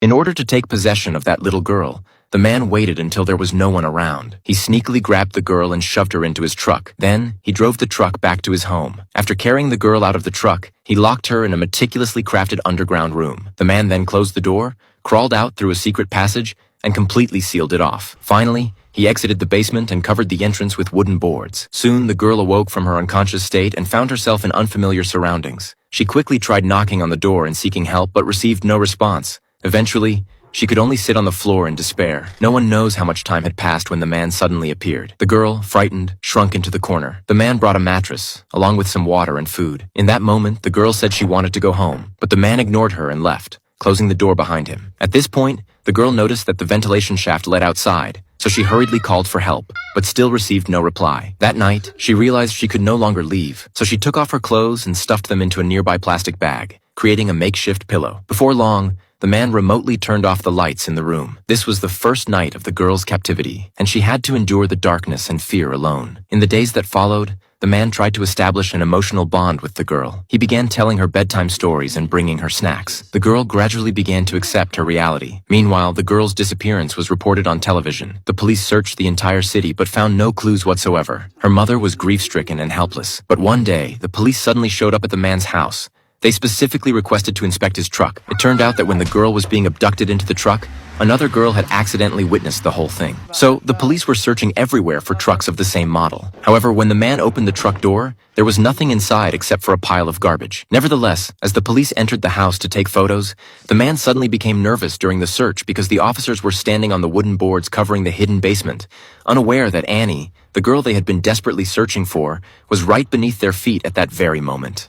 In order to take possession of that little girl, the man waited until there was no one around. He sneakily grabbed the girl and shoved her into his truck. Then, he drove the truck back to his home. After carrying the girl out of the truck, he locked her in a meticulously crafted underground room. The man then closed the door, crawled out through a secret passage, and completely sealed it off. Finally, he exited the basement and covered the entrance with wooden boards. Soon, the girl awoke from her unconscious state and found herself in unfamiliar surroundings. She quickly tried knocking on the door and seeking help but received no response. Eventually, she could only sit on the floor in despair. No one knows how much time had passed when the man suddenly appeared. The girl, frightened, shrunk into the corner. The man brought a mattress, along with some water and food. In that moment, the girl said she wanted to go home, but the man ignored her and left, closing the door behind him. At this point, the girl noticed that the ventilation shaft led outside, so she hurriedly called for help, but still received no reply. That night, she realized she could no longer leave, so she took off her clothes and stuffed them into a nearby plastic bag, creating a makeshift pillow. Before long, the man remotely turned off the lights in the room. This was the first night of the girl's captivity, and she had to endure the darkness and fear alone. In the days that followed, the man tried to establish an emotional bond with the girl. He began telling her bedtime stories and bringing her snacks. The girl gradually began to accept her reality. Meanwhile, the girl's disappearance was reported on television. The police searched the entire city but found no clues whatsoever. Her mother was grief-stricken and helpless. But one day, the police suddenly showed up at the man's house. They specifically requested to inspect his truck. It turned out that when the girl was being abducted into the truck, another girl had accidentally witnessed the whole thing. So, the police were searching everywhere for trucks of the same model. However, when the man opened the truck door, there was nothing inside except for a pile of garbage. Nevertheless, as the police entered the house to take photos, the man suddenly became nervous during the search because the officers were standing on the wooden boards covering the hidden basement, unaware that Annie, the girl they had been desperately searching for, was right beneath their feet at that very moment.